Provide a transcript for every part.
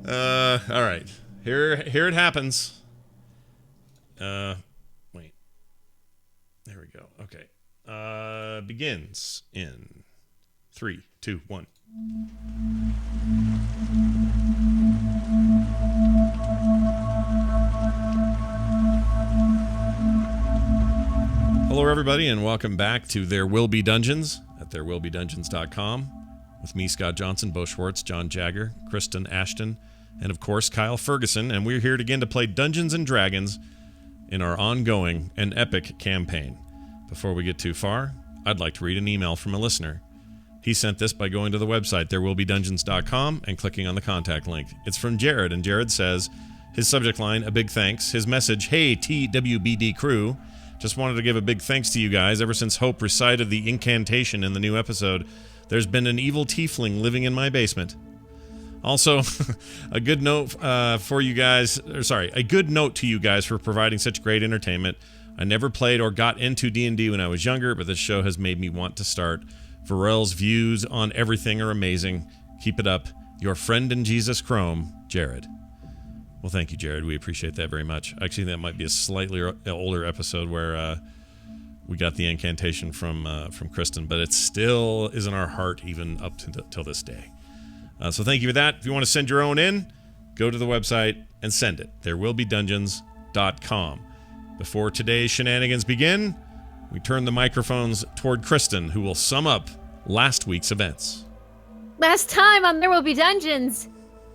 All right. Here it happens. Wait. There we go. Okay. Begins in 3, 2, 1. Hello, everybody, and welcome back to There Will Be Dungeons at therewillbedungeons.com with me, Scott Johnson, Bo Schwartz, John Jagger, Kristen Ashton, and of course, Kyle Ferguson, and we're here again to play Dungeons & Dragons in our ongoing and epic campaign. Before we get too far, I'd like to read an email from a listener. He sent this by going to the website therewillbedungeons.com and clicking on the contact link. It's from Jared, and Jared says, his subject line, a big thanks. His message, hey, TWBD crew. Just wanted to give a big thanks to you guys. Ever since Hope recited the incantation in the new episode, there's been an evil tiefling living in my basement. Also, a good note for you guys, a good note to you guys for providing such great entertainment. I never played or got into D&D when I was younger, but this show has made me want to start. Varel's views on everything are amazing. Keep it up. Your friend in Jesus Chrome, Jared. Well, thank you, Jared. We appreciate that very much. Actually, that might be a slightly older episode where we got the incantation from Kristen, but it still is in our heart even up till this day. So thank you for that. If you want to send your own in, go to the website and send it. Therewillbedungeons.com. Before today's shenanigans begin, we turn the microphones toward Kristen, who will sum up last week's events. Last time on There Will Be Dungeons,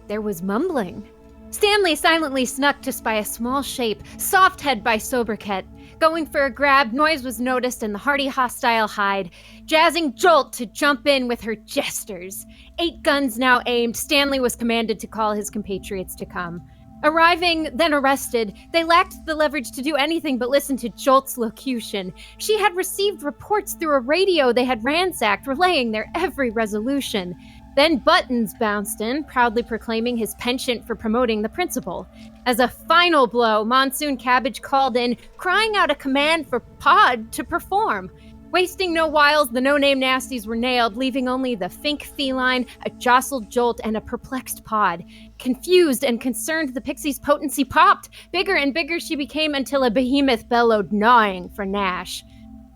there was mumbling. Stanley silently snuck to spy a small shape, Softhead by Soberket. Going for a grab, noise was noticed in the hardy hostile hide, jazzing Jolt to jump in with her jesters. 8 guns now aimed, Stanley was commanded to call his compatriots to come. Arriving, then arrested, they lacked the leverage to do anything but listen to Jolt's locution. She had received reports through a radio they had ransacked, relaying their every resolution. Then Buttons bounced in, proudly proclaiming his penchant for promoting the principal. As a final blow, Monsoon Cabbage called in, crying out a command for Pod to perform. Wasting no whiles, the no-name nasties were nailed, leaving only the Fink feline, a jostled Jolt, and a perplexed Pod. Confused and concerned, the pixie's potency popped. Bigger and bigger she became until a behemoth bellowed, gnawing for Nash.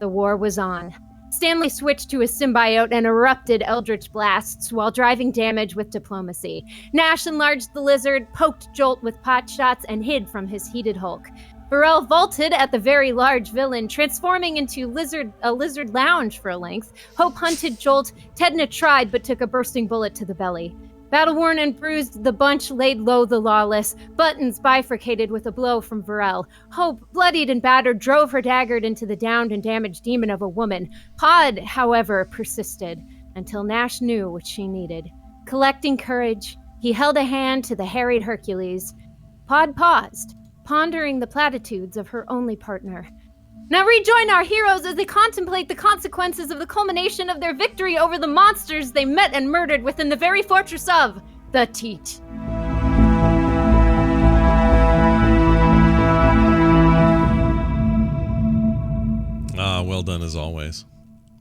The war was on. Stanley switched to his symbiote and erupted eldritch blasts while driving damage with diplomacy. Nash enlarged the lizard, poked Jolt with pot shots, and hid from his heated hulk. Varel vaulted at the very large villain, transforming into a lizard lounge for a length. Hope hunted Jolt. Tedna tried, but took a bursting bullet to the belly. Battle-worn and bruised, the bunch laid low the lawless. Buttons bifurcated with a blow from Varel. Hope, bloodied and battered, drove her dagger into the downed and damaged demon of a woman. Pod, however, persisted, until Nash knew what she needed. Collecting courage, he held a hand to the harried Hercules. Pod paused, pondering the platitudes of her only partner. Now rejoin our heroes as they contemplate the consequences of the culmination of their victory over the monsters they met and murdered within the very fortress of the Teat. Well done as always.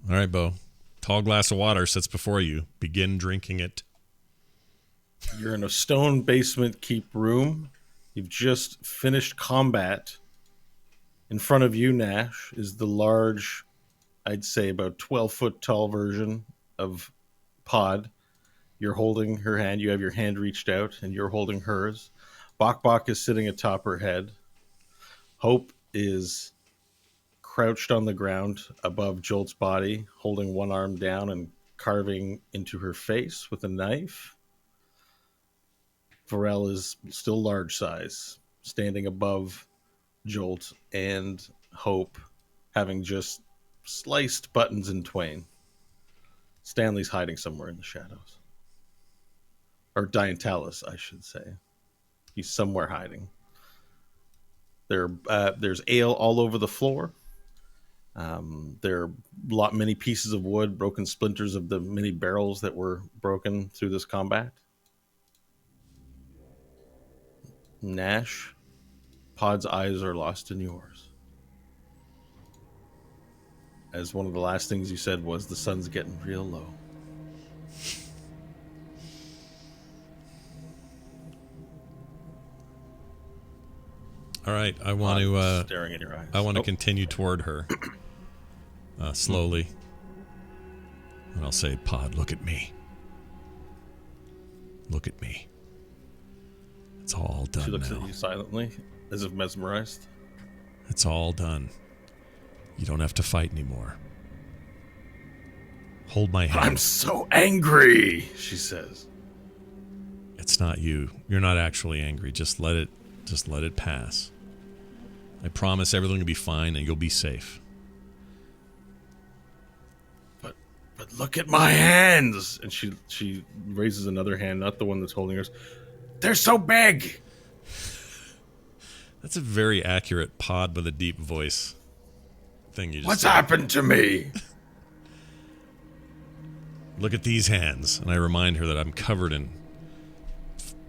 All right, Bo. Tall glass of water sits before you. Begin drinking it. You're in a stone basement keep room. You've just finished combat. In front of you, Nash, is the large, I'd say about 12-foot tall version of Pod. You're holding her hand. You have your hand reached out, and you're holding hers. Bok Bok is sitting atop her head. Hope is crouched on the ground above Jolt's body, holding one arm down and carving into her face with a knife. Varel is still large size, standing above Jolt and Hope, having just sliced Buttons in twain. Stanley's hiding somewhere in the shadows. Or Diantalis, I should say. He's somewhere hiding. There's ale all over the floor. There are many pieces of wood, broken splinters of the many barrels that were broken through this combat. Nash, Pod's eyes are lost in yours. As one of the last things you said was, the sun's getting real low. All right, I want to. Staring in your eyes. I want to continue toward her, slowly, and I'll say, "Pod, look at me. Look at me. It's all done She looks now. at you silently, as if mesmerized. It's all done. You don't have to fight anymore. Hold my hand. I'm so angry, she says. It's not you. You're not actually angry. Just let it pass. I promise everything will be fine and you'll be safe. But look at my hands. And she raises another hand, not the one that's holding hers. They're so big. That's a very accurate Pod with a deep voice thing you just What's said. happened to me? Look at these hands. And I remind her that I'm covered in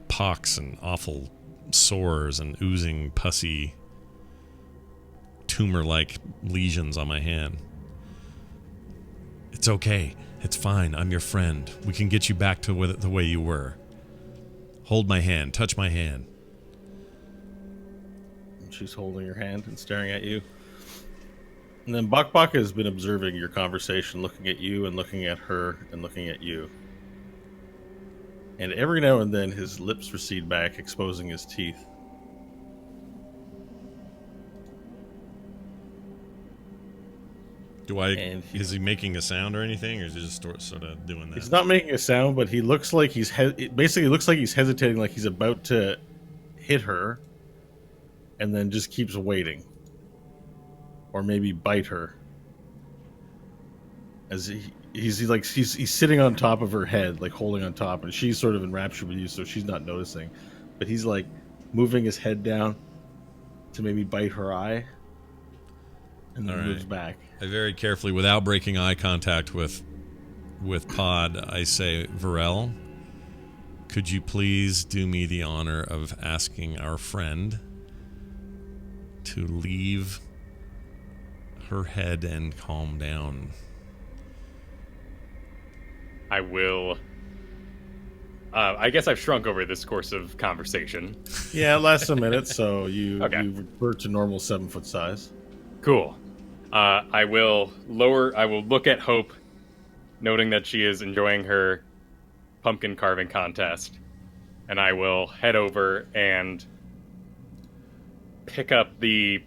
pox and awful sores and oozing pussy tumor-like lesions on my hand. It's okay. It's fine. I'm your friend. We can get you back to the way you were. Hold my hand. Touch my hand. She's holding your hand and staring at you. And then Bak Bak has been observing your conversation, looking at you and looking at her and looking at you. And every now and then his lips recede back, exposing his teeth. Is he making a sound or anything, or is he just sort of doing that? He's not making a sound, but he looks like it basically looks like he's hesitating, like he's about to hit her, and then just keeps waiting, or maybe bite her. As he's sitting on top of her head, like holding on top, and she's sort of enraptured with you, so she's not noticing. But he's like moving his head down to maybe bite her eye, and then moves back. I very carefully, without breaking eye contact with Pod, I say, Varel, could you please do me the honor of asking our friend to leave her head and calm down? I will. I guess I've shrunk over this course of conversation. Yeah, it lasts a minute, so you revert to normal 7-foot size. Cool. I will look at Hope, noting that she is enjoying her pumpkin carving contest, and I will head over and pick up the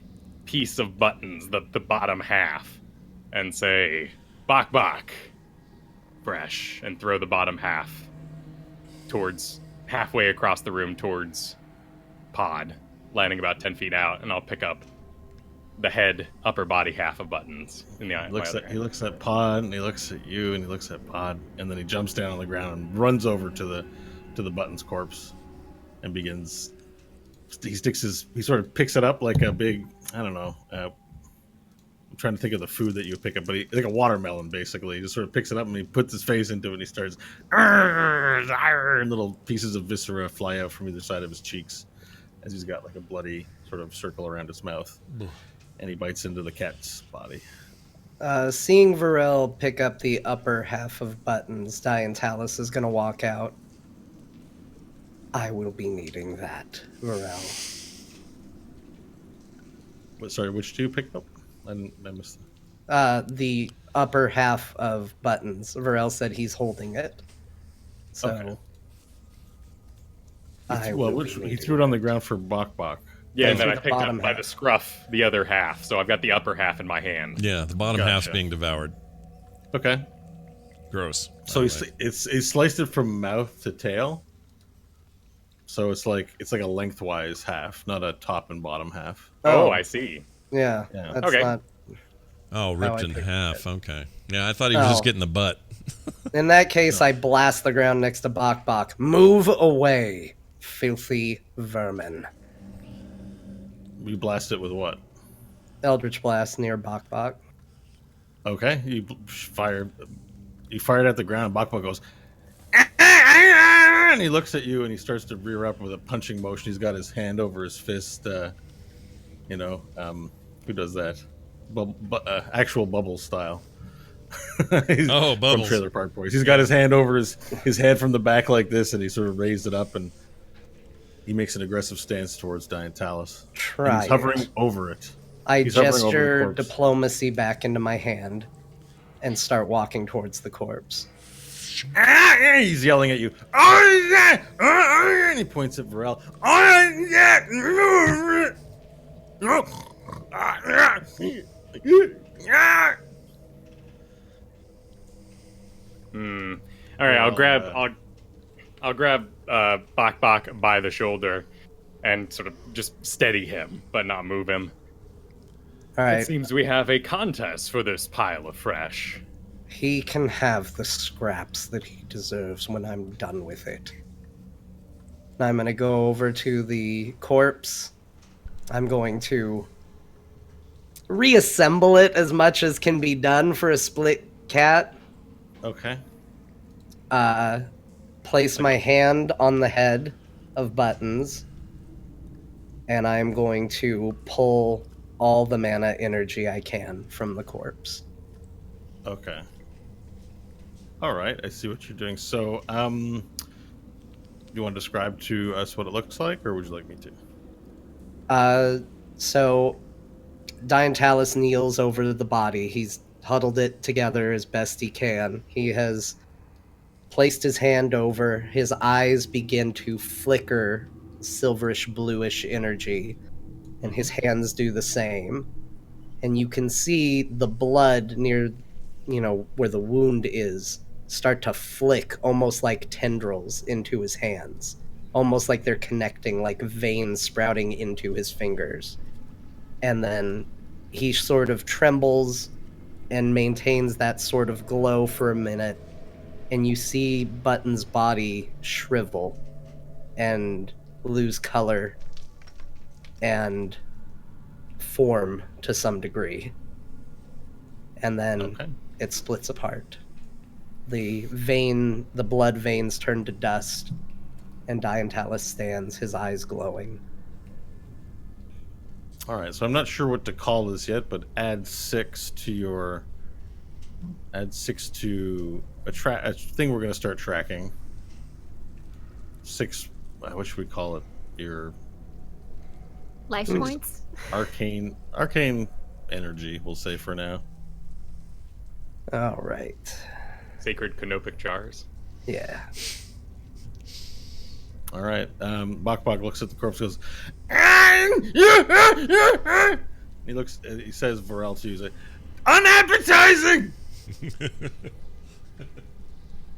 piece of buttons, the bottom half, and say, "Bak Bak," fresh, and throw the bottom half towards halfway across the room towards Pod, landing about 10 feet out, and I'll pick up the head, upper body half of buttons in the eye. He looks at Pod, and he looks at you, and he looks at Pod, and then he jumps down on the ground and runs over to the Buttons corpse, and begins. He sort of picks it up like a big, I don't know. I'm trying to think of the food that you pick up, but like a watermelon, basically. He just sort of picks it up and he puts his face into it, and he starts, and little pieces of viscera fly out from either side of his cheeks, as he's got like a bloody sort of circle around his mouth. And he bites into the cat's body. Seeing Varel pick up the upper half of Buttons, Diantalis is going to walk out. I will be needing that, Varel. Sorry, which two picked up? I missed the upper half of Buttons. Varel said he's holding it. So. Okay. He threw it on the ground for Bak Bak. Yeah, and then I picked up by the scruff the other half, so I've got the upper half in my hand. Yeah, the bottom half's being devoured. Okay. Gross. So he sliced it from mouth to tail. So it's like a lengthwise half, not a top and bottom half. Oh, I see. Yeah. That's okay. Not ripped in half. Okay. Yeah, I thought he was just getting the butt. In that case, I blast the ground next to Bak Bak. Move away, filthy vermin. You blast it with what? Eldritch Blast near Bak Bak. Okay, you fired at the ground. Bak Bak goes, and he looks at you and he starts to rear up with a punching motion. He's got his hand over his fist. Who does that? Actual Bubbles style. Bubbles from Trailer Park Boys. He's got his hand over his head from the back like this, and he sort of raised it up and He makes an aggressive stance towards Diantalis. And Try he's hovering it. over it. I He's hovering over the gesture corpse. diplomacy back into my hand and start walking towards the corpse. He's yelling at you. Oh, yeah! And he points at Varel. Oh, yeah! All right, I'll grab uh, I'll grab Bak Bak by the shoulder and sort of just steady him, but not move him. All It right, seems we have a contest for this pile of fresh. he can have the scraps that he deserves when I'm done with it. I'm going to go over to the corpse. I'm going to reassemble it as much as can be done for a split cat. Okay. Place my hand on the head of Buttons, and I'm going to pull all the mana energy I can from the corpse. Okay. All right, I see what you're doing. So, you want to describe to us what it looks like, or would you like me to? So Diantalis kneels over the body. He's huddled it together as best he can. He has placed his hand over. His eyes begin to flicker silverish bluish energy, and his hands do the same. And you can see the blood near, where the wound is, start to flick almost like tendrils into his hands, almost like they're connecting, like veins sprouting into his fingers. And then he sort of trembles and maintains that sort of glow for a minute, and you see Button's body shrivel and lose color and form to some degree. And then Okay. it splits apart. The blood veins turn to dust, and Diantalis stands, his eyes glowing. All right, so I'm not sure what to call this yet, but add 6 to a thing we're going to start tracking. 6, what should we call it? Your Life Six. points. arcane energy, we'll say for now. All right. Sacred canopic jars. Yeah. All right. Bak Bak looks at the corpse, goes, he says Varel to you, he's like, unappetizing!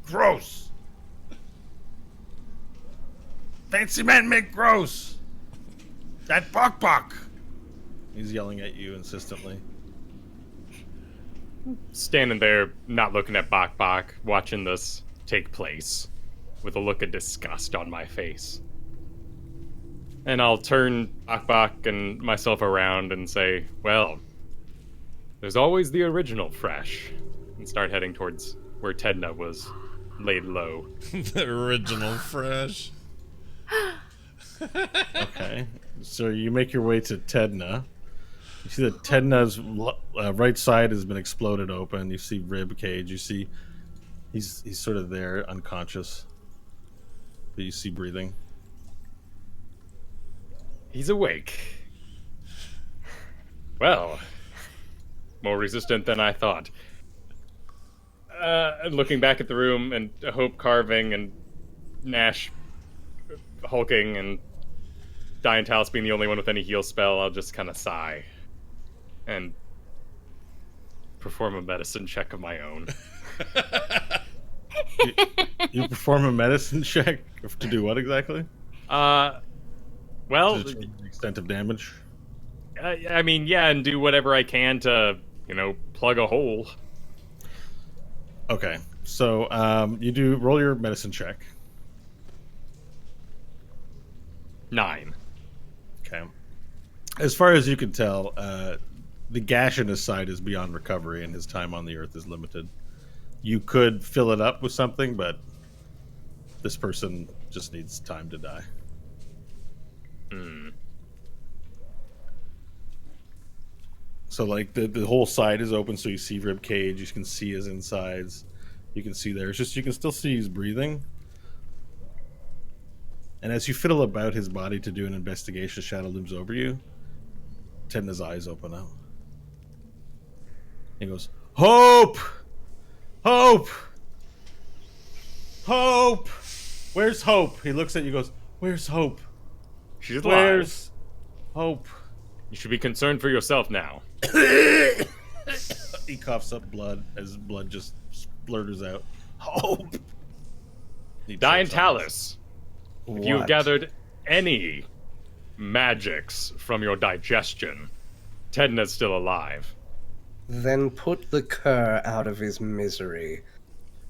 Gross! Fancy men make gross! That Bak Bak! He's yelling at you insistently. Standing there, not looking at Bak Bak, watching this take place, with a look of disgust on my face. And I'll turn Bak Bak and myself around and say, well, there's always the original fresh, and start heading towards where Tedna was laid low. The original fresh. Okay. So you make your way to Tedna. You see that Tedna's right side has been exploded open. You see rib cage. You see he's sort of there, unconscious. But you see breathing. He's awake. Well, more resistant than I thought. Looking back at the room and Hope carving and Nash hulking and Diantalis being the only one with any heal spell, I'll just kind of sigh and perform a medicine check of my own. You perform a medicine check to do what exactly? Well, To determine the extent of damage. I mean, yeah, and do whatever I can to, plug a hole. Okay. So you roll your medicine check. 9. Okay. As far as you can tell, the gash in his side is beyond recovery, and his time on the earth is limited. You could fill it up with something, but this person just needs time to die. So, like, the whole side is open, so you see rib cage. You can see his insides. You can see there. It's just you can still see he's breathing. And as you fiddle about his body to do an investigation, Shadow looms over you. Tedna's eyes open up. He goes, Hope! Hope! Hope! Where's Hope? He looks at you and goes, Where's Hope? She's alive. Where's Hope? You should be concerned for yourself now. He coughs up blood as blood just splurters out. Hope! Diantalis, if you've What? gathered any magics from your digestion, Tedna's still alive. Then put the cur out of his misery.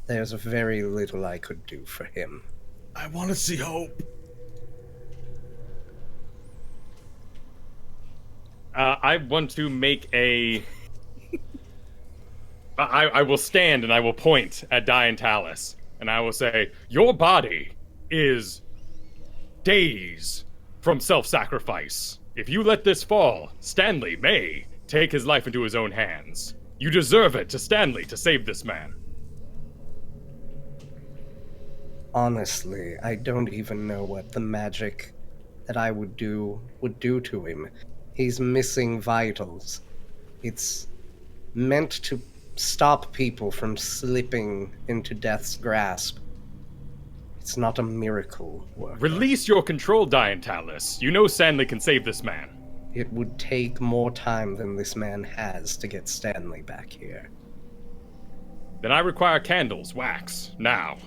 There's very little I could do for him. I want to see Hope. I want to make a... I will stand and I will point at Diantalis, and I will say, your body is days from self-sacrifice. If you let this fall, Stanley may take his life into his own hands. You deserve it to Stanley to save this man. Honestly, I don't even know what the magic that I would do to him. He's missing vitals. It's meant to stop people from slipping into death's grasp. It's not a miracle work. Release your control, Diantalis. You know Stanley can save this man. It would take more time than this man has to get Stanley back here. Then I require candles, wax, now.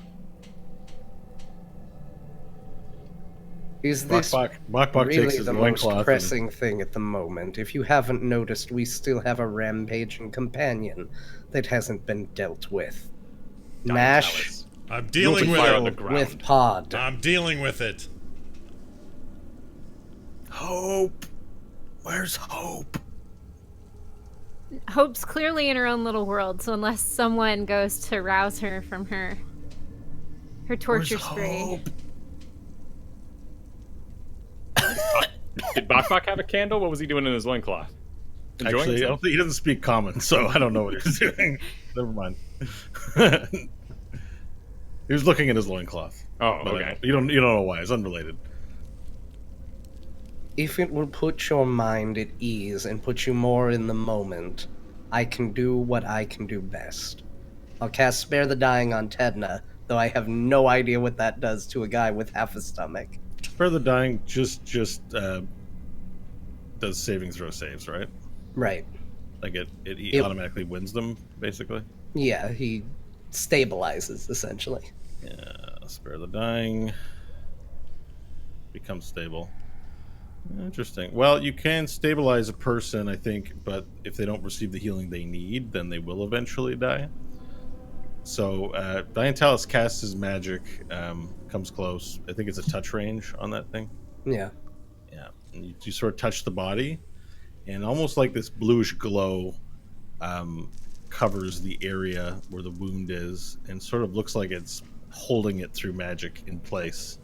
Is this Bok takes really his the most loincloth and- pressing thing at the moment? If you haven't noticed, we still have a rampaging companion that hasn't been dealt with. Nash Diantalis. I'm You dealing open with fire on the it. ground. with Pod. I'm dealing with it. Hope! Where's Hope? Hope's clearly in her own little world, so unless someone goes to rouse her from her torture Where's spree. Hope? Did Bok have a candle? What was he doing in his loincloth? Enjoying Actually, I himself? don't think he doesn't speak common, so I don't know what he's doing. Never mind. He was looking at his loincloth. Oh, But okay. you don't know why. It's unrelated. If it will put your mind at ease and put you more in the moment, I can do what I can do best. I'll cast Spare the Dying on Tedna, though I have no idea what that does to a guy with half a stomach. Spare the Dying just does saving throw saves, right? Right. Like it It- automatically wins them, basically. Yeah, he stabilizes, essentially. Yeah, Spare the Dying becomes stable. Interesting. Well, you can stabilize a person, I think, but if they don't receive the healing they need, then they will eventually die. So, Diantalis casts his magic, comes close. I think it's a touch range on that thing. Yeah. Yeah. And you sort of touch the body, and almost like this bluish glow covers the area where the wound is, and sort of looks like it's holding it through magic in place.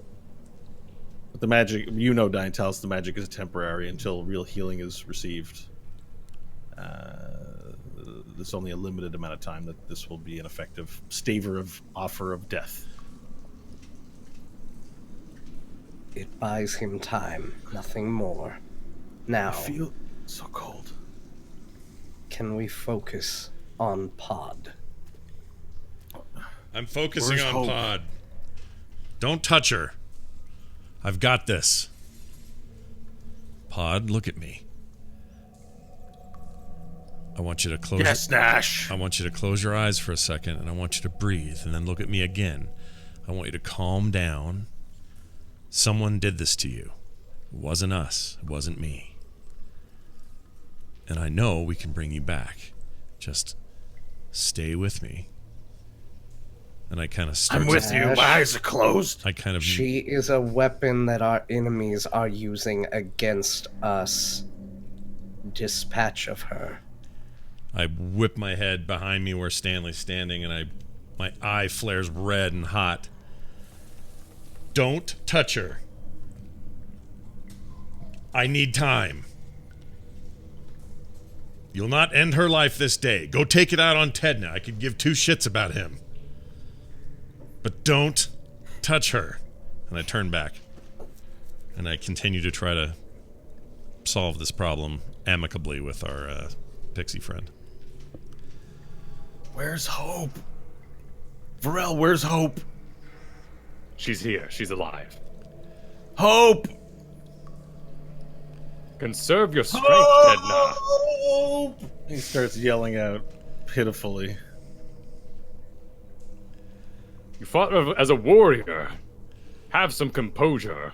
But the magic, Diantalis, the magic is temporary until real healing is received. There's only a limited amount of time that this will be an effective offer of death. It buys him time, nothing more. Now, I feel so cold. can we focus on Pod? I'm focusing Where's on Hope? Pod. Don't touch her. I've got this. Pod, look at me. I want you to close. Yes, Nash. I want you to close your eyes for a second, and I want you to breathe, and then look at me again. I want you to calm down. Someone did this to you. It wasn't us. It wasn't me. And I know we can bring you back. Just stay with me. And I kind of start. I'm with you. Nash. My eyes are closed. I kind of. She is a weapon that our enemies are using against us. Dispatch of her. I whip my head behind me where Stanley's standing, and my eye flares red and hot. Don't touch her. I need time. You'll not end her life this day. Go take it out on Tedna. I could give two shits about him. But don't touch her. And I turn back. And I continue to try to solve this problem amicably with our pixie friend. Where's Hope? Varel, where's Hope? She's here. She's alive. Hope! Conserve your strength, Edna. Hope! He starts yelling out pitifully. You fought as a warrior. Have some composure.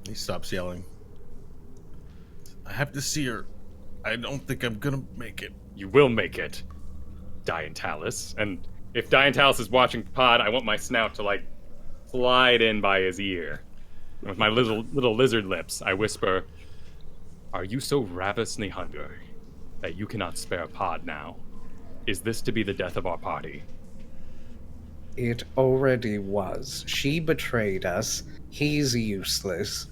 He stops yelling. I have to see her. I don't think I'm gonna make it. You will make it, Diantalis. And if Diantalis is watching Pod, I want my snout to, like, slide in by his ear. And with my little lizard lips, I whisper, "Are you so ravenously hungry that you cannot spare Pod now? Is this to be the death of our party?" It already was. She betrayed us. He's useless.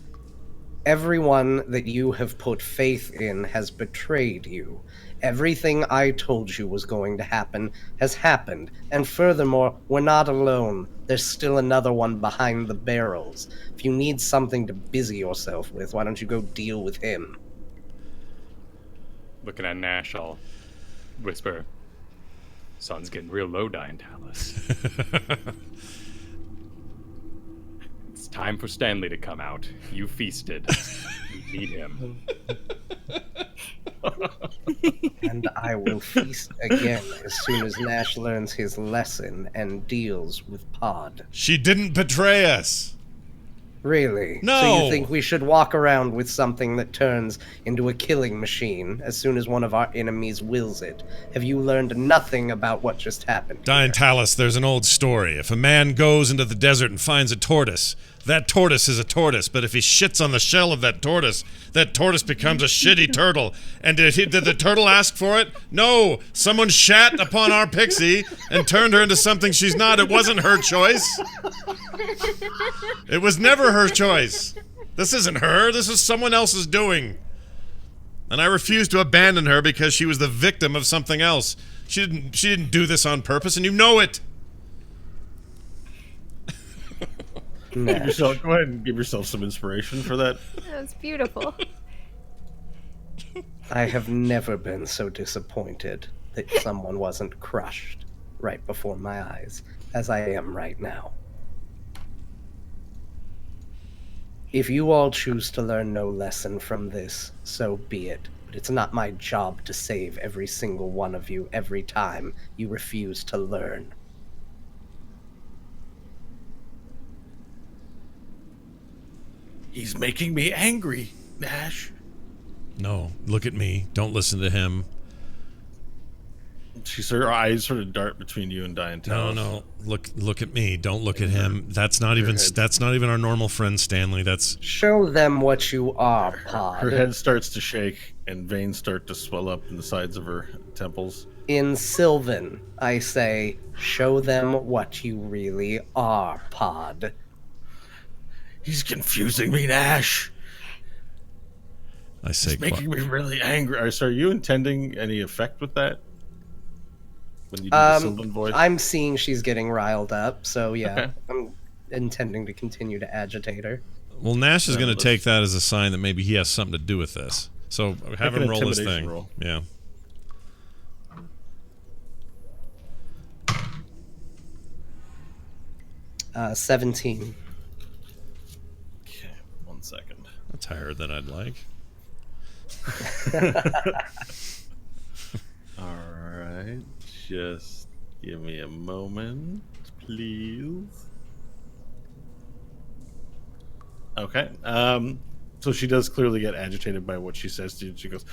Everyone that you have put faith in has betrayed you. Everything I told you was going to happen has happened. And furthermore, we're not alone. There's still another one behind the barrels. If you need something to busy yourself with, why don't you go deal with him? Looking at Nash, I'll whisper, "Sun's getting real low, Diantalis." It's time for Stanley to come out. You feasted. You need him. And I will feast again as soon as Nash learns his lesson and deals with Pod. She didn't betray us. Really? No! So you think we should walk around with something that turns into a killing machine as soon as one of our enemies wills it? Have you learned nothing about what just happened? Diantalis, there's an old story. If a man goes into the desert and finds a tortoise, that tortoise is a tortoise, but if he shits on the shell of that tortoise becomes a shitty turtle. And did the turtle ask for it? No! Someone shat upon our pixie and turned her into something she's not. It wasn't her choice. It was never her choice. This isn't her. This is someone else's doing. And I refuse to abandon her because she was the victim of something else. She didn't do this on purpose, and you know it. Go ahead and give yourself some inspiration for that. That's beautiful. I have never been so disappointed that someone wasn't crushed right before my eyes as I am right now. If you all choose to learn no lesson from this, so be it. But it's not my job to save every single one of you every time you refuse to learn. He's making me angry, Nash. No, look at me. Don't listen to him. Her eyes sort of dart between you and Diantalis. No. Look at me. Don't look at him. That's not even our normal friend Stanley. That's Show them what you are, Pod. Her head starts to shake, and veins start to swell up in the sides of her temples. In Sylvan, I say, show them what you really are, Pod. He's confusing me, Nash. I say He's making me really angry. So are you intending any effect with that? When you do the Sylvan voice? I'm seeing she's getting riled up, so yeah, Okay. I'm intending to continue to agitate her. Well, Nash is going to take that as a sign that maybe he has something to do with this. So have Make him an roll his intimidation thing. roll. Yeah. Uh, 17. Okay, 1 second. That's higher than I'd like. Alright, just give me a moment, please. Okay, so she does clearly get agitated by what she says to you. She goes,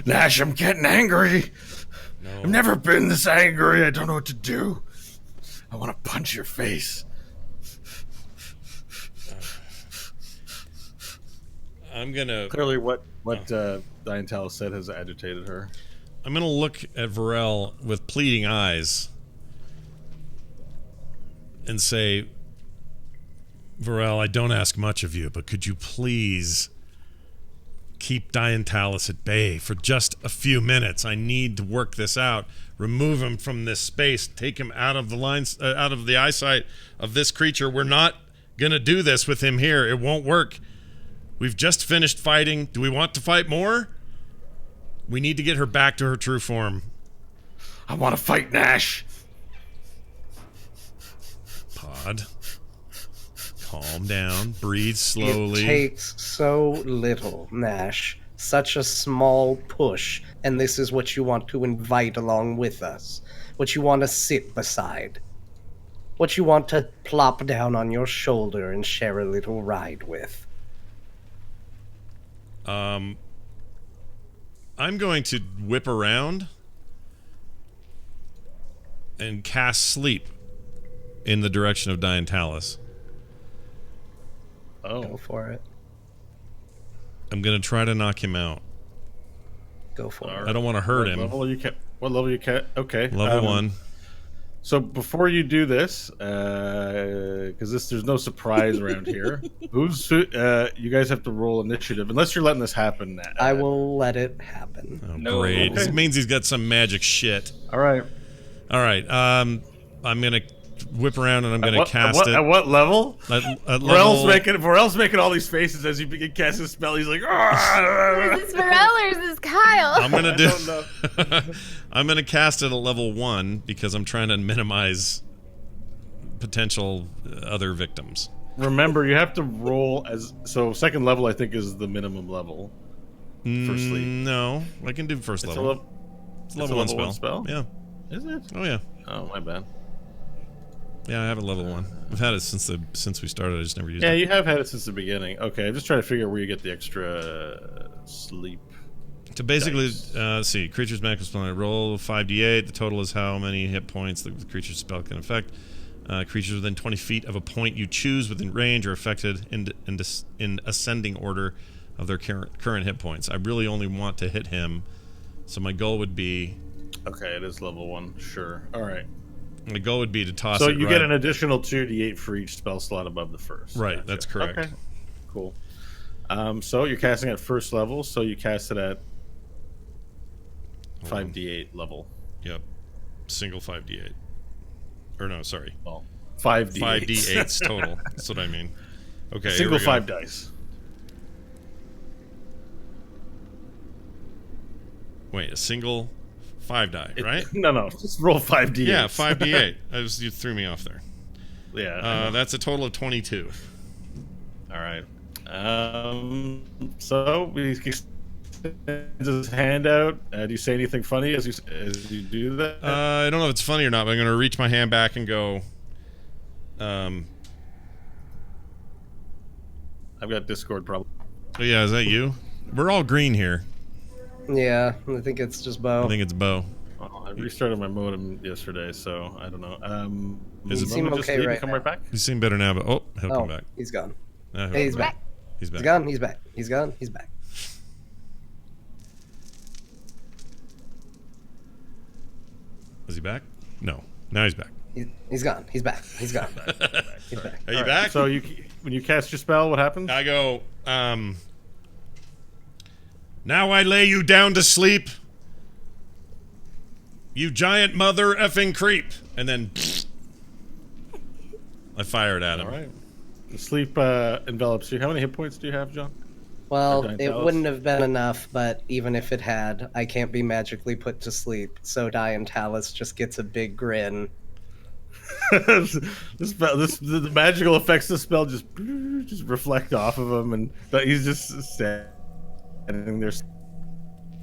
Nash, I'm getting angry. No. I've never been this angry. I don't know what to do. I want to punch your face. I'm gonna Clearly, what Diantalis said has agitated her. I'm gonna look at Varel with pleading eyes and say, Varel, I don't ask much of you, but could you please keep Diantalis at bay for just a few minutes. I need to work this out. Remove him from this space. Take him out of the lines, out of the eyesight of this creature. We're not gonna do this with him here. It won't work. We've just finished fighting. Do we want to fight more? We need to get her back to her true form. I want to fight Nash. Pod. Calm down. Breathe slowly. It takes so little, Nash. Such a small push, and this is what you want to invite along with us. What you want to sit beside. What you want to plop down on your shoulder and share a little ride with. I'm going to whip around and cast sleep in the direction of Diantalis. Oh, Go for it. I'm going to try to knock him out. Go for All it. right. I don't want to hurt what him. level you ca- What level you ca- Okay. Level 1. So before you do this, because there's no surprise around here. You guys have to roll initiative unless you're letting this happen. I will let it happen. Oh, No. great. Okay. It means he's got some magic shit. All right. All right. I'm going to whip around and I'm going to cast at it. what level? At Varel's making all these faces as you begin casting a spell. He's like, "Ah!" Is this Varel or is this Kyle? I'm going to do. don't know. I'm going to cast it at level 1 because I'm trying to minimize potential other victims. Remember, you have to roll as second level. I think is the minimum level for sleep. No, I can do first It's a level. lev- It's it's level a 1 level spell. one spell? Yeah. Is it? Oh yeah. Oh, my bad. Yeah, I have a level 1. I've had it since we started. I just never used Yeah, it. you have had it since the beginning. Okay, I'm just trying to figure out where you get the extra sleep. So basically, Dice. let's see. Creature's max spell. Roll 5d8. The total is how many hit points the creature's spell can affect. Creatures within 20 feet of a point you choose within range are affected in ascending order of their current hit points. I really only want to hit him, so my goal would be Okay, it is level 1. Sure. All right. to toss So it. you right. get an additional 2d8 for each spell slot above the first. Right, Gotcha. that's correct. Okay. Cool. So you're casting at first level. So you cast it at 5d8 level. Yep. Single 5d8. Or no, sorry. Well, 5d8. 5d8s total. That's what I mean. Okay. here Single we go. 5 dice. Wait, a single 5 die, right? No. Just roll 5d8. Yeah, 5d8. You threw me off there. Yeah. That's a total of 22. All right. So he extends his hand out. Do you say anything funny as you do that? I don't know if it's funny or not, but I'm going to reach my hand back and go. I've got Discord problem. Oh yeah, is that you? We're all green here. Yeah, I think it's just Bo. I think it's Bo. Oh, I restarted my modem yesterday, so I don't know. Is it- You seem just okay leave and right come now. right back? You seem better now, but he'll Oh, come back. he's gone. He'll Hey, he's come back. He's back. He's gone. He's back. He's gone. He's back. Is he back? No. Now he's back. He's gone. He's back. He's gone. He's back. Are you All right, back? So when you cast your spell, what happens? I go, now I lay you down to sleep, you giant mother effing creep. And then I fire it at him. All right. The sleep envelops you. How many hit points do you have, John? Well, Or it Diantalis? wouldn't have been enough, but even if it had, I can't be magically put to sleep. So Diantalis just gets a big grin. The magical effects of the spell just reflect off of him, and he's just standing there.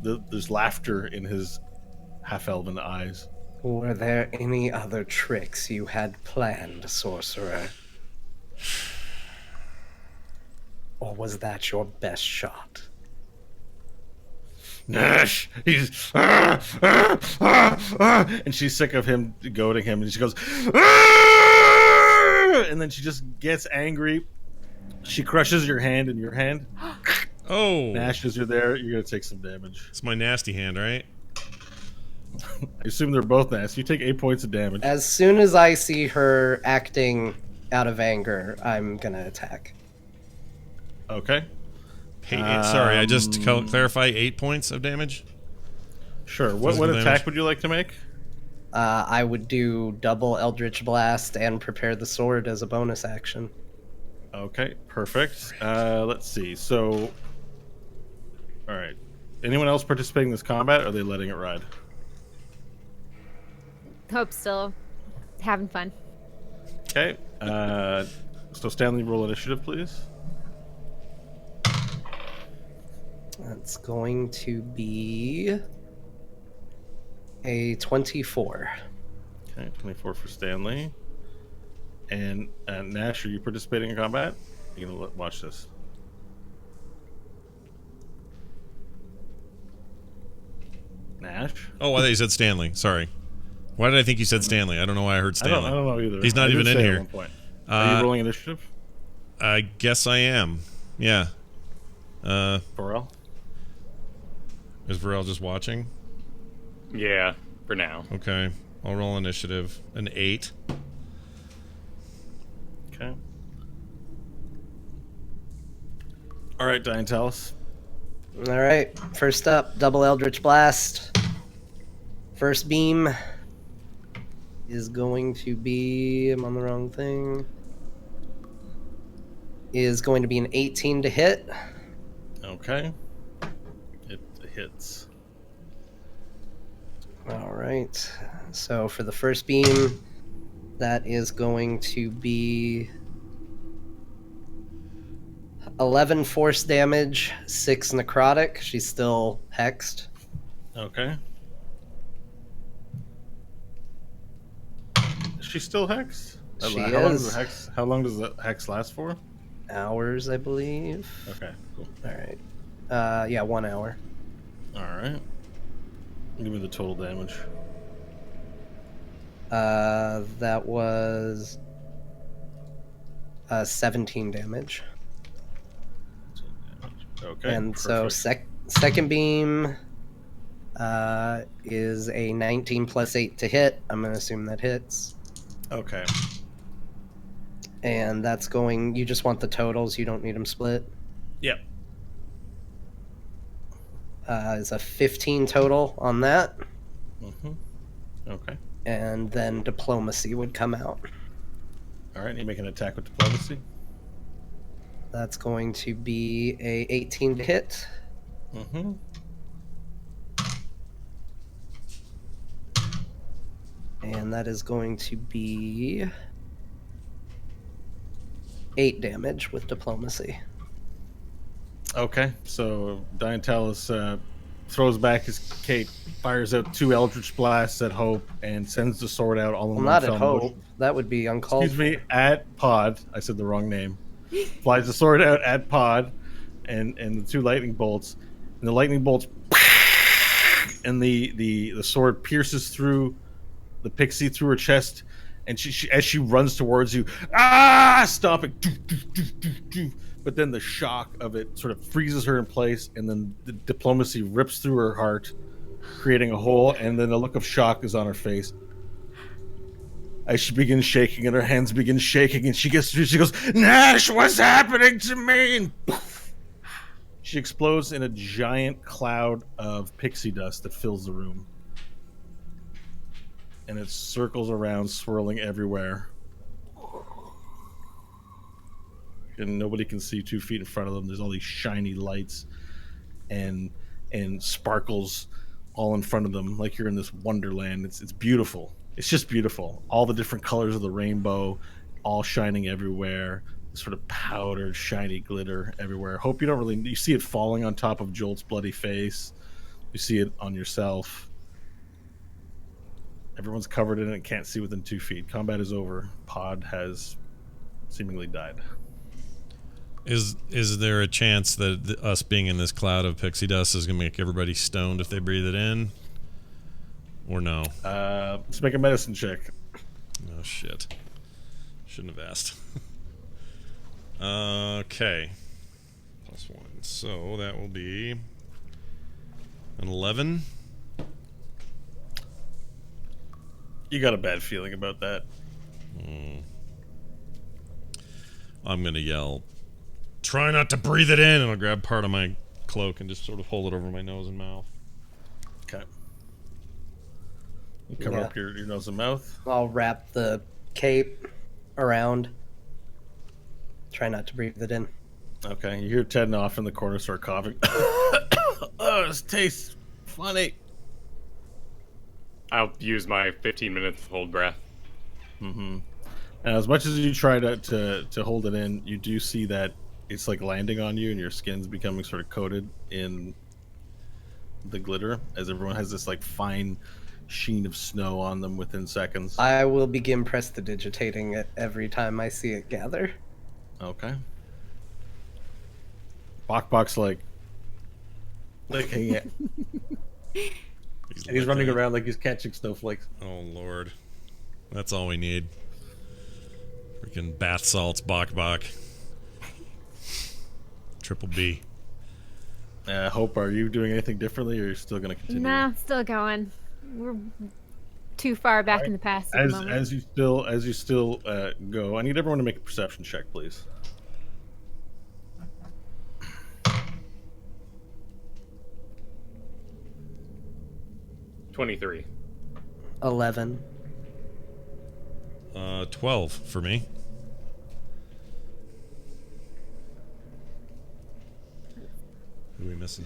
There's laughter in his half-elven eyes. Were there any other tricks you had planned, sorcerer? Or was that your best shot? Nash, he's and she's sick of him goading him, and she goes, and then she just gets angry. She crushes your hand in your hand. Oh, Nash, as you're there, you're gonna take some damage. it's my nasty hand, right? I assume they're both nasty. You take 8 points of damage. As soon as I see her acting out of anger, I'm gonna attack. Okay. Sorry, I just clarify 8 points of damage. Sure. What Physical attack damage? would you like to make? I would do double Eldritch Blast and prepare the sword as a bonus action. Okay, perfect. Let's see. So, all right. Anyone else participating in this combat? Or are they letting it ride? Hope still having fun. Okay. So Stanley, roll initiative, please. That's going to be a 24. Okay, 24 for Stanley. And Nash, are you participating in combat? You're gonna watch this. Nash? Oh, I thought you said Stanley. Sorry. Why did I think you said Stanley? I don't know why I heard I Stanley. don't know either. He's not I even did in say here. At one point. Are you rolling initiative? I guess I am. Yeah. Varel? Is Varel just watching? Yeah, for now. Okay. I'll roll initiative. An 8. Okay. All right, Diantalis. All right, first up, double Eldritch Blast. First beam is going to be, I'm on the wrong thing, is going to be an 18 to hit. Okay. It hits. All right, so for the first beam, that is going to be 11 force damage, 6 necrotic. She's still hexed. Okay. Is she still hex? She how long is. does the hex? How long does the hex last for? Hours, I believe. Okay, cool. All right. Yeah, 1 hour. All right. Give me the total damage. That was 17 damage. Okay. And so perfect. second beam is a 19 plus 8 to hit. I'm going to assume that hits. Okay. And that's going, you just want the totals, you don't need them split. Yep. Is a 15 total on that. Mm-hmm. Okay. And then diplomacy would come out. All right. You make an attack with diplomacy. That's going to be a 18 to hit. Mm-hmm. And that is going to be 8 damage with diplomacy. Okay. So Diantalis throws back his cape, fires out 2 Eldritch Blasts at Hope, and sends the sword out all in Well, one not at fell Hope. motion. That would be uncalled Excuse me, at Pod. I said the wrong name. Flies the sword out at Pod, and the 2 lightning bolts, and the lightning bolts, and the sword pierces through the pixie through her chest, and she as she runs towards you, stomping, but then the shock of it sort of freezes her in place, and then the diplomacy rips through her heart, creating a hole, and then a look of shock is on her face. As she begins shaking and her hands begin shaking, and she gets through, she goes, "Nash, what's happening to me?" And poof, she explodes in a giant cloud of pixie dust that fills the room. And it circles around, swirling everywhere. And nobody can see 2 feet in front of them. There's all these shiny lights and sparkles all in front of them, like you're in this wonderland. It's beautiful. It's just beautiful. All the different colors of the rainbow, all shining everywhere. Sort of powdered, shiny glitter everywhere. Hope you don't really... You see it falling on top of Jolt's bloody face. You see it on yourself. Everyone's covered in it, can't see within 2 feet. Combat is over. Pod has seemingly died. Is there a chance that us being in this cloud of pixie dust is going to make everybody stoned if they breathe it in? Or no? Let's make a medicine check. Oh, shit. Shouldn't have asked. Okay. +1. So that will be an 11. You got a bad feeling about that. I'm going to yell, Try not to breathe it in, and I'll grab part of my cloak and just sort of hold it over my nose and mouth. Okay. You cover up your nose and mouth. I'll wrap the cape around. Try not to breathe it in. Okay. You hear Ted off in the corner start coughing. Oh, this tastes funny. I'll use my 15 minutes to hold breath. Mm-hmm. And as much as you try to hold it in, you do see that it's like landing on you, and your skin's becoming sort of coated in the glitter, as everyone has this like fine sheen of snow on them within seconds. I will begin prestidigitating it every time I see it gather. Okay. Bok's like licking it. And he's running around like he's catching snowflakes. Oh, Lord. That's all we need. Freaking bath salts, Bok. Triple B. Hope, are you doing anything differently, or are you still going to continue? Nah, still going. We're too far back in the past at the moment. As you still go, I need everyone to make a perception check, please. 23. 11. 12 for me. Who are we missing?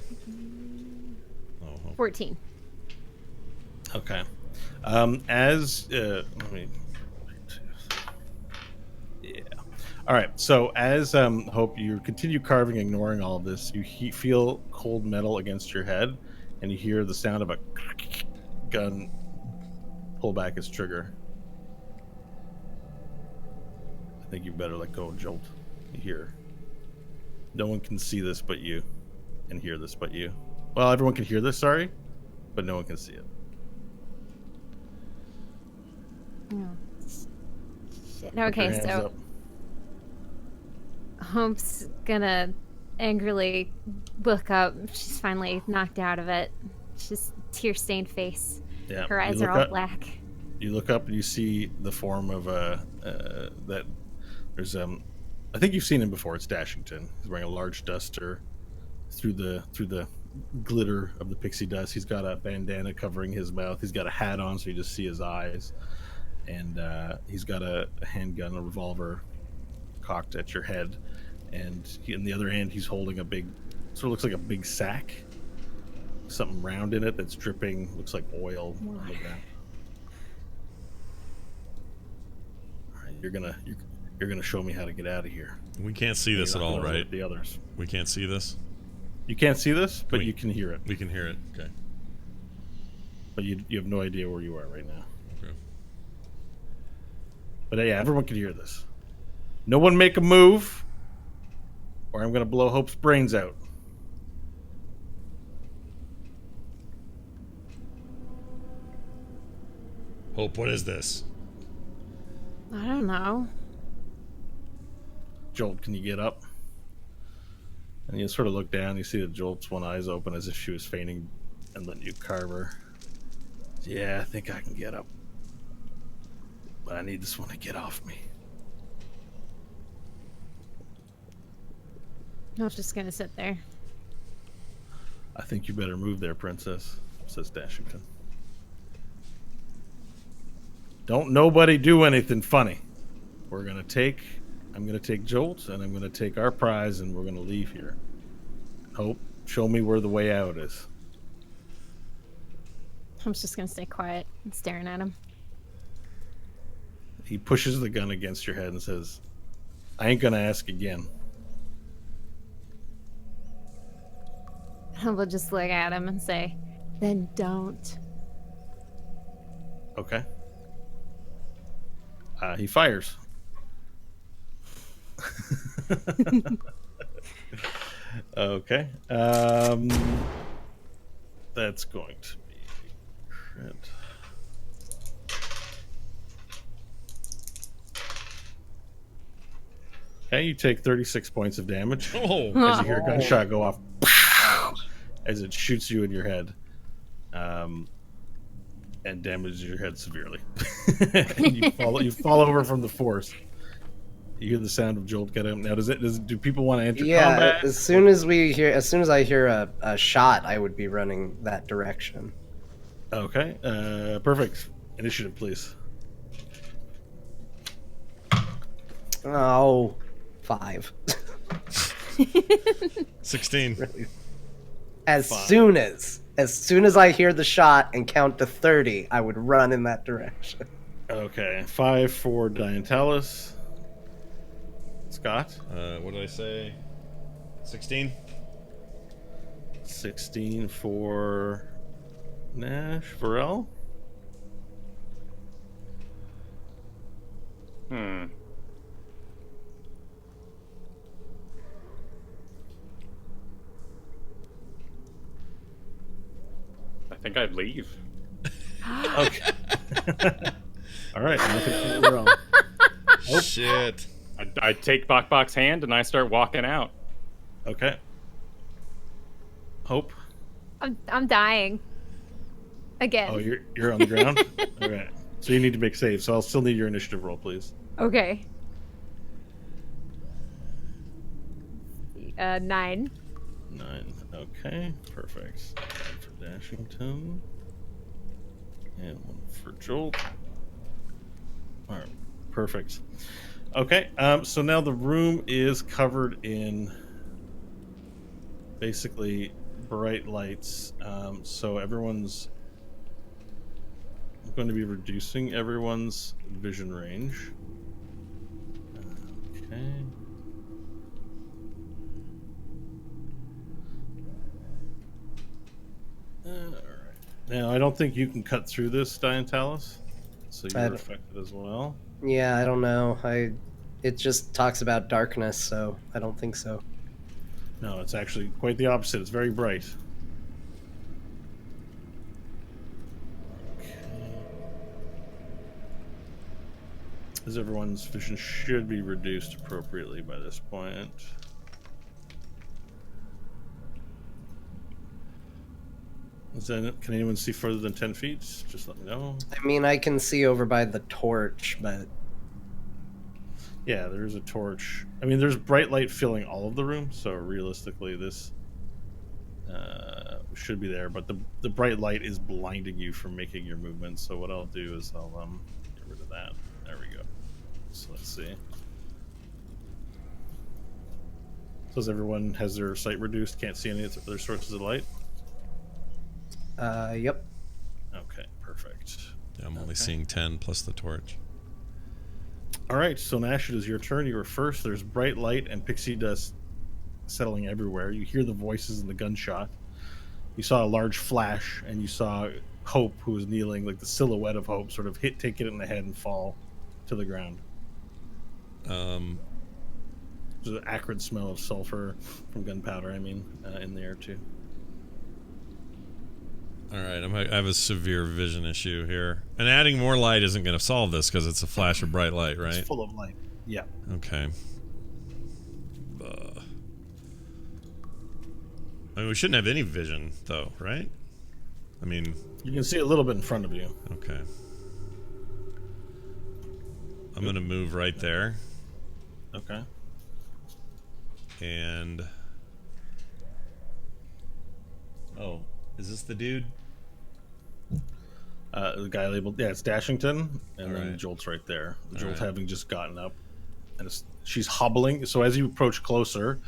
Oh, Hope. 14. Okay. Let me. Yeah. All right. So as Hope, you continue carving, ignoring all of this. You feel cold metal against your head, and you hear the sound of a gun pull back its trigger. I think you better let go of Jolt. You hear. No one can see this but you, and hear this but you. Well, everyone can hear this, sorry, but no one can see it. Oh, shit. Put your Okay, hands so up. Hope's gonna angrily look up. She's finally knocked out of it. She's tear-stained face. Yeah, Her eyes you are look all up- black. You look up and you see the form of that. There's I think you've seen him before. It's Dashington. He's wearing a large duster. Through the glitter of the pixie dust, he's got a bandana covering his mouth. He's got a hat on, so you just see his eyes. And he's got a handgun, a revolver, cocked at your head. And in the other hand, he's holding a big, sort of looks like a big sack, something round in it that's dripping, looks like oil on the ground. All right, you're gonna show me how to get out of here. We can't see this at You're not all, gonna right? alert the others. We can't see this? You can't see this, but we- you can hear it. We can hear it. Okay. But you have no idea where you are right now. Okay. But yeah, everyone can hear this. No one make a move, or I'm gonna blow Hope's brains out. Hope, what is this? I don't know. Jolt, can you get up? And you sort of look down, you see that Jolt's one eye's open as if she was fainting, and then you carve her. Yeah, I think I can get up. But I need this one to get off me. I was just gonna sit there. I think you better move there, princess, says Dashington. Don't nobody do anything funny. I'm gonna take Jolt, and I'm gonna take our prize, and we're gonna leave here. Hope, show me where the way out is. I'm just gonna stay quiet and staring at him. He pushes the gun against your head and says, I ain't gonna ask again. I will just look at him and say, then don't. Okay. He fires. Okay. That's going to be crit. Okay, you take 36 points of damage Oh! as you hear a gunshot go off as it shoots you in your head, and damages your head severely. And you fall over from the force. You hear the sound of Jolt get up. Now, do people want to enter Yeah, combat? as soon as I hear a shot, I would be running that direction. Okay, perfect. Initiative, please. Oh, 5. 16. As 5. soon as I hear the shot and count to 30, I would run in that direction. Okay, 5 for Diantalis. Scott? What did I say? 16? 16 for Nash. Varel? I think I'd leave. Okay. All right, nothing for Varel. Shit. I take Bok Bok's hand and I start walking out. Okay. Hope? I'm dying. Again. Oh, you're on the ground? Okay. So you need to make saves, so I'll still need your initiative roll, please. Okay. 9. 9. Okay, perfect. 1 for Dashington. And 1 for Jolt. Alright, perfect. Okay, so now the room is covered in basically bright lights. So everyone's... I'm going to be reducing everyone's vision range. Okay. Alright. Now, I don't think you can cut through this, Diantalis. So you're affected as well. Yeah, I don't know. It just talks about darkness, so I don't think so. No, it's actually quite the opposite. It's very bright. Okay. As everyone's vision should be reduced appropriately by this point. Can anyone see further than 10 feet? Just let me know. I mean, I can see over by the torch, but Yeah, there's a torch. I mean, there's bright light filling all of the room, so realistically, this should be there. But the bright light is blinding you from making your movements. So what I'll do is I'll get rid of that. There we go. So let's see. So as everyone has their sight reduced, can't see any other sources of light. yep. Okay, perfect. Yeah, I'm only seeing 10 plus the torch. All right, so Nash, it is your turn. You were first. There's bright light and pixie dust settling everywhere. You hear the voices and the gunshot. You saw a large flash, and you saw Hope, who was kneeling, like the silhouette of Hope, sort of take it in the head and fall to the ground. There's an acrid smell of sulfur from gunpowder, in the air, too. All right, I have a severe vision issue here. And adding more light isn't going to solve this because it's a flash of bright light, right? It's full of light. Yeah. Okay. I mean, we shouldn't have any vision, though, right? I mean... You can see a little bit in front of you. Okay. I'm going to move right there. Okay. And... Oh, is this the dude? The guy labeled, it's Dashington, and then right. Jolt's right there. All Jolt right. having just gotten up, and she's hobbling. So as you approach closer,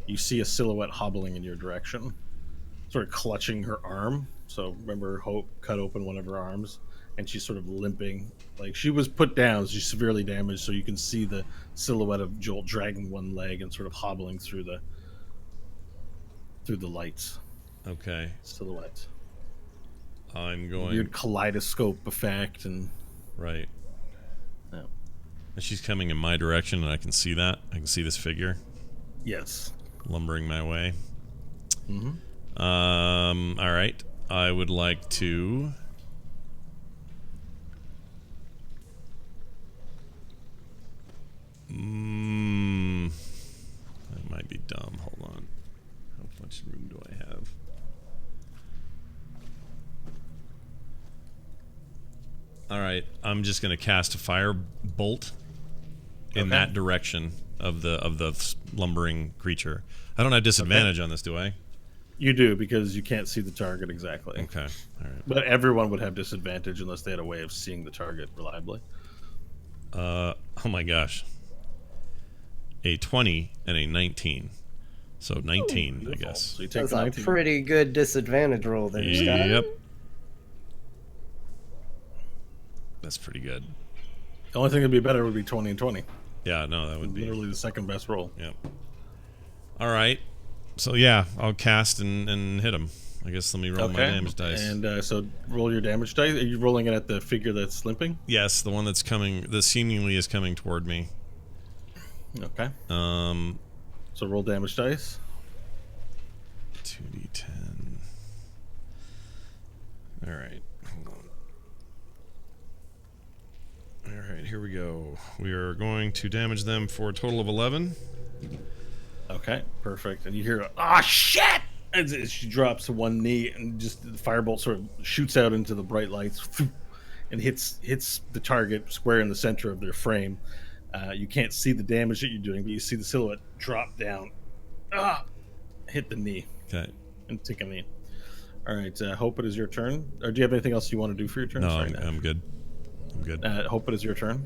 you see a silhouette hobbling in your direction, sort of clutching her arm. So remember, Hope cut open one of her arms, and she's sort of limping. Like she was put down, she's severely damaged. So you can see the silhouette of Jolt dragging one leg and sort of hobbling through the lights. Okay. Silhouette. I'm going... Weird kaleidoscope effect and... Right. Yeah. And she's coming in my direction, and I can see that. I can see this figure Yes. lumbering my way. Mm-hmm. All right. I would like to... That might be dumb. Hold on. How much room do I have? All right. I'm just going to cast a fire bolt in Okay. that direction of the lumbering creature. I don't have disadvantage on this, do I? You do, because you can't see the target exactly. Okay. All right. But everyone would have disadvantage unless they had a way of seeing the target reliably. Oh my gosh. A 20 and a 19. So 19, I Beautiful. guess. So you take That's the a 19. pretty good disadvantage roll there, Scott. Yep. That's pretty good. The only thing that'd be better would be 20 and 20. Yeah, no, that would be. Literally the second best roll. Yep. All right. So yeah, I'll cast and hit him. I guess let me roll my damage dice. And so roll your damage dice. Are you rolling it at the figure that's limping? Yes, the one that's coming, that seemingly is coming toward me. Okay. Um, So roll damage dice. 2d10. All right. Hold on. All right, here we go. We are going to damage them for a total of 11. Okay, perfect. And you hear, "Ah, shit!" As she drops to one knee, and just the firebolt sort of shoots out into the bright lights, and hits the target square in the center of their frame. You can't see the damage that you're doing, but you see the silhouette drop down, hit the knee, Okay. and take a knee. All right, Hope, it is your turn. Or do you have anything else you want to do for your turn? No, Sorry, I'm good. I'm good. Hope, it is your turn.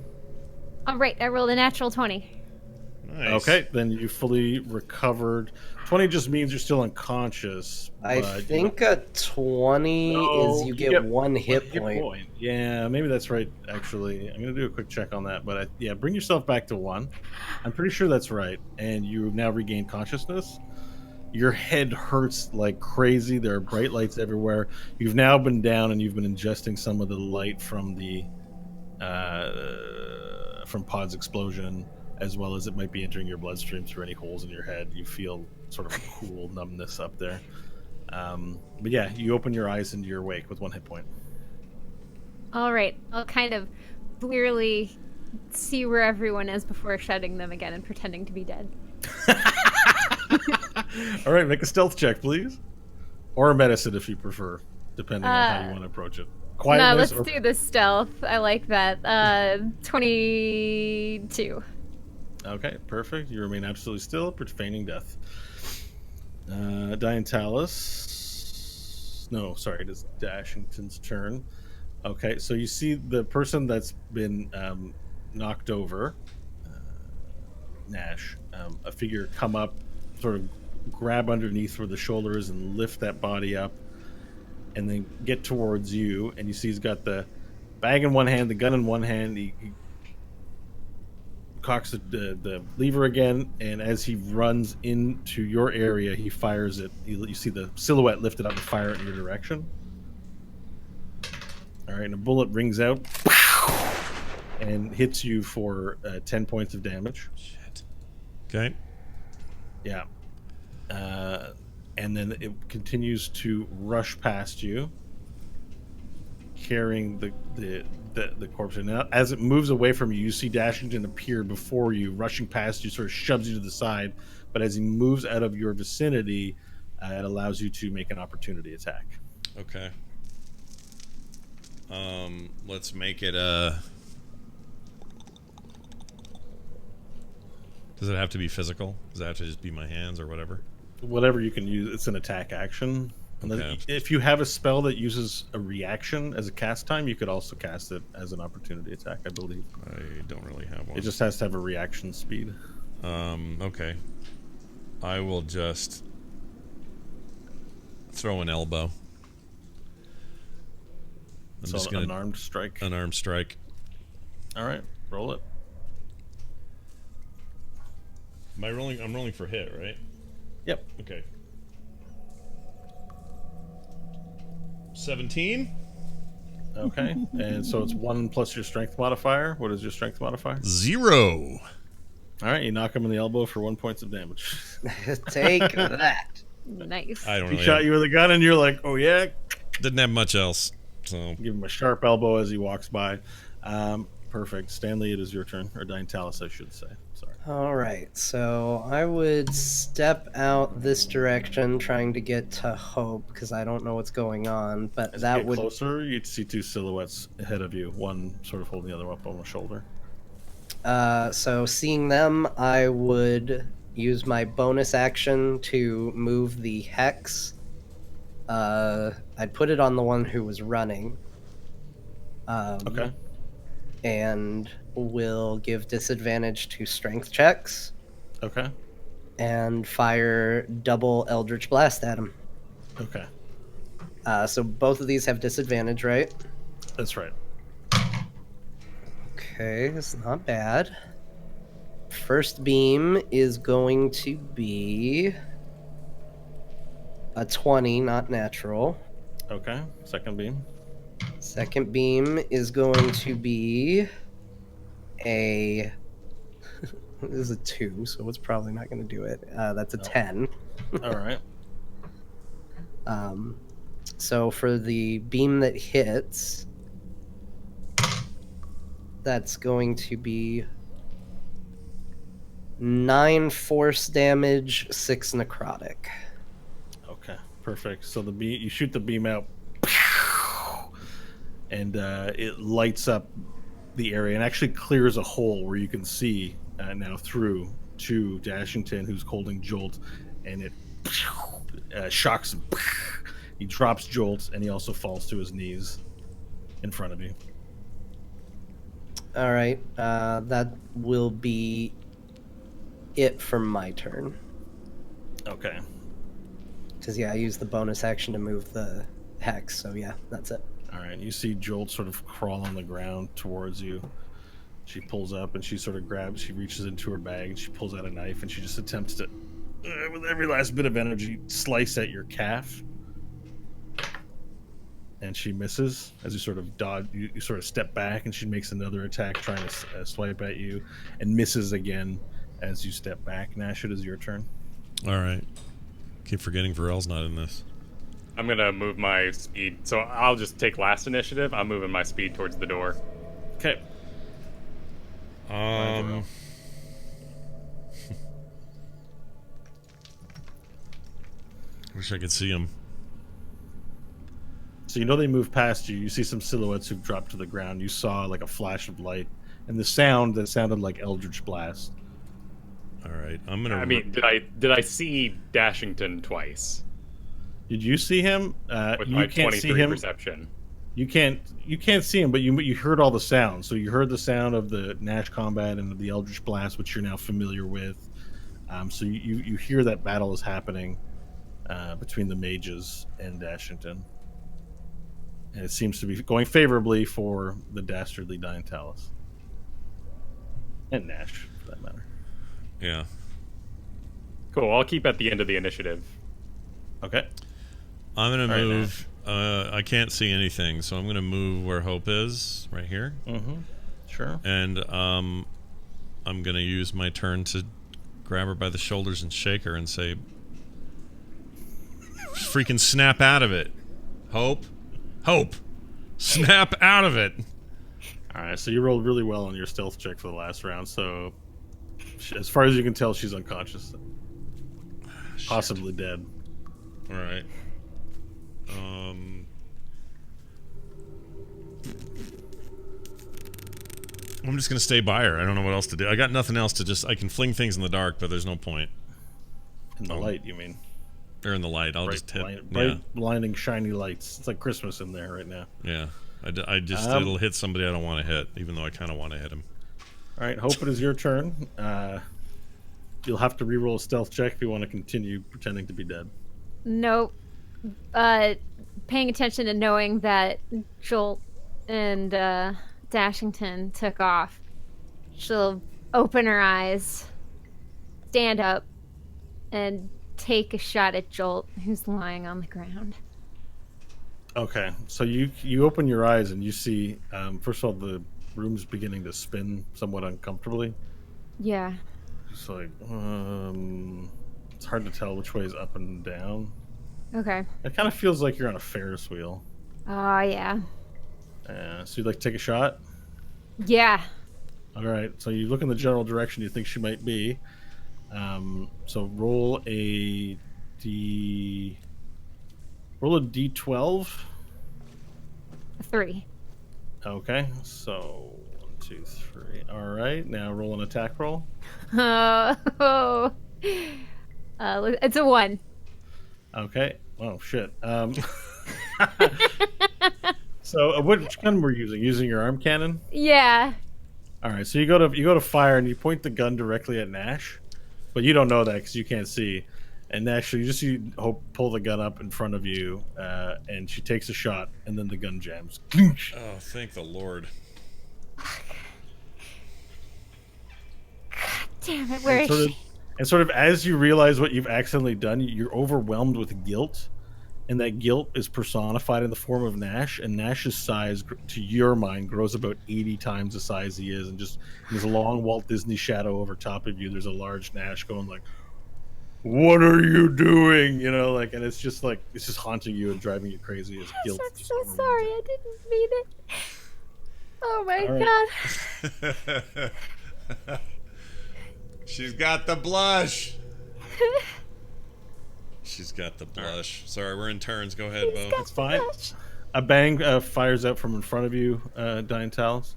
All right, I rolled a natural 20. Nice. Okay, then you fully recovered. 20 just means you're still unconscious. I but think a 20 No, is you get one hit point. Yeah, maybe that's right, actually. I'm going to do a quick check on that. But yeah, bring yourself back to 1. I'm pretty sure that's right. And you've now regained consciousness. Your head hurts like crazy. There are bright lights everywhere. You've now been down and you've been ingesting some of the light from the from Pod's explosion, as well as it might be entering your bloodstream through any holes in your head. You feel sort of a cool numbness up there. But yeah, you open your eyes and you're awake with 1 hit point. All right, I'll kind of clearly see where everyone is before shutting them again and pretending to be dead. All right, make a stealth check, please. Or a medicine if you prefer, depending on how you want to approach it. No, Quietness let's do the stealth. I like that. 22. Okay, perfect. You remain absolutely still, feigning death. Diantalis. No, sorry, it is Dashington's turn. Okay, so you see the person that's been knocked over, Nash, a figure come up, sort of grab underneath where the shoulder is and lift that body up, and then get towards you. And you see he's got the bag in one hand, the gun in one hand. He cocks the lever again, and as he runs into your area, he fires it. You see the silhouette lifted up and fire it in your direction. All right, and a bullet rings out and hits you for 10 points of damage. Shit. Okay. Yeah. And then it continues to rush past you, carrying the corpse. And now, as it moves away from you, you see Dashington appear before you, rushing past you, sort of shoves you to the side. But as he moves out of your vicinity, it allows you to make an opportunity attack. Okay. Let's make it Does it have to be physical? Does it have to just be my hands or whatever? Whatever you can use, it's an attack action. And then Okay. if you have a spell that uses a reaction as a cast time, you could also cast it as an opportunity attack, I believe. I don't really have one. It just has to have a reaction speed. Okay. I will just throw an elbow. I'm So just gonna unarmed strike. unarmed strike. All right, roll it. Am I rolling? I'm rolling for hit, right? Yep. Okay. 17? Okay. And so it's 1 plus your strength modifier. What is your strength modifier? 0. All right, you knock him in the elbow for 1 point of damage. Take that. Nice. I don't He really shot you with a gun, and you're like, "Oh yeah!" didn't have much else. So Give him a sharp elbow as he walks by. Perfect. Stanley, it is your turn, or Diantalis, I should say. Sorry. All right, so I would step out this direction, trying to get to Hope because I don't know what's going on. But As that you get would closer, you'd see 2 silhouettes ahead of you. One sort of holding the other up on the shoulder. So seeing them, I would use my bonus action to move the hex. I'd put it on the one who was running. Okay. And will give disadvantage to strength checks Okay. and fire double Eldritch Blast at him. Okay. So both of these have disadvantage, right? That's right. Okay, it's not bad. First beam is going to be a 20, not natural. Okay. Second beam. Second beam is going to be a. This is a 2, so it's probably not going to do it. That's a No. 10. All right. So for the beam that hits, that's going to be 9 force damage, 6 necrotic. Okay. Perfect. So you shoot the beam out, and it lights up the area and actually clears a hole where you can see now through to Dashington, who's holding Jolt, and it shocks him. He drops Jolt, and he also falls to his knees in front of you. All right, that will be it for my turn. Okay. Because, yeah, I used the bonus action to move the hex, so yeah, that's it. All right. You see Jolt sort of crawl on the ground towards you. She pulls up and she sort of she reaches into her bag and she pulls out a knife and she just attempts to, with every last bit of energy, slice at your calf. And she misses as you sort of dodge. You sort of step back and she makes another attack trying to swipe at you and misses again as you step back. Nash, it is your turn. All right. Keep forgetting Varel's not in this. I'm gonna move my speed. So I'll just take last initiative. I'm moving my speed towards the door. Okay. Wish I could see him. So you know they move past you. You see some silhouettes who've dropped to the ground. You saw like a flash of light and the sound that sounded like Eldritch Blast. All right, I'm gonna. I mean, did I see Dashington twice Did you see him? with You my can't 23 see him. perception? You can't see him, but you heard all the sounds. So you heard the sound of the Nash combat and the Eldritch Blast, which you're now familiar with. So you hear that battle is happening between the mages and Dashington, and it seems to be going favorably for the dastardly Diantalis and Nash, for that matter. Yeah. Cool. I'll keep at the end of the initiative. Okay. I'm gonna All right, move. I can't see anything, so I'm gonna move where Hope is, right here, Mm-hmm. Sure. and I'm gonna use my turn to grab her by the shoulders and shake her and say, "Freaking snap out of it, Hope! Hope! Snap out of it!" All right. So you rolled really well on your stealth check for the last round. So as far as you can tell, she's unconscious, possibly dead. All right. I'm just gonna stay by her. I don't know what else to do. I got nothing else to just. I can fling things in the dark, but there's no point. In the Oh. light, you mean? They're in the light. I'll Bright, just hit. bright, blinding, shiny lights. It's like Christmas in there right now. Yeah. I just it'll hit somebody I don't want to hit, even though I kind of want to hit him. All right, Hope, it is your turn. You'll have to re-roll a stealth check if you want to continue pretending to be dead. Nope. Paying attention and knowing that Jolt and Dashington took off, she'll open her eyes, stand up, and take a shot at Jolt, who's lying on the ground. Okay, so you open your eyes and you see, first of all, the room's beginning to spin somewhat uncomfortably. Yeah. It's like, it's hard to tell which way is up and down. Okay. It kind of feels like you're on a Ferris wheel. Oh, yeah. So you'd like to take a shot? Yeah. All right, so you look in the general direction you think she might be. So roll a d12. A 3. Okay, so 2, 3. All right, now roll an attack roll. It's a 1. Okay. Oh shit. So which gun were you using? Using your arm cannon? Yeah. All right. So you go to fire and you point the gun directly at Nash, but you don't know that because you can't see. And Nash, you pull the gun up in front of you, and she takes a shot, and then the gun jams. Oh, thank the Lord. Damn it, where is she? And sort of as you realize what you've accidentally done, you're overwhelmed with guilt, and that guilt is personified in the form of Nash. And Nash's size, to your mind, grows about 80 times the size he is, and just this long Walt Disney shadow over top of you. There's a large Nash going like, "What are you doing?" You know, like, and it's just haunting you and driving you crazy as guilt. I'm so sorry. I didn't mean it. Oh my god. She's got the blush. She's got the blush. Sorry, we're in turns. Go ahead, Bo. It's fine. A bang fires out from in front of you, Diantalis,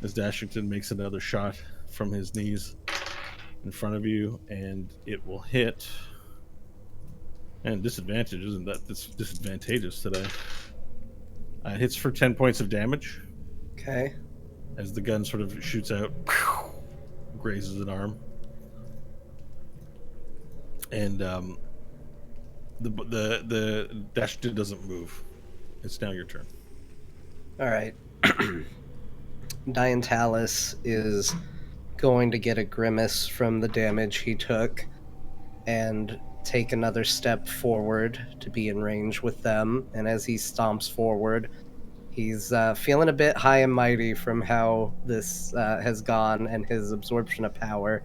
as Dashington makes another shot from his knees in front of you, and it will hit. And disadvantage, isn't that disadvantageous today? Hits for 10 points of damage. Okay. As the gun sort of shoots out, grazes an arm, and the Dashington doesn't move. It's now your turn. All right. Diantalis is going to get a grimace from the damage he took and take another step forward to be in range with them. And as he stomps forward, he's feeling a bit high and mighty from how this has gone and his absorption of power.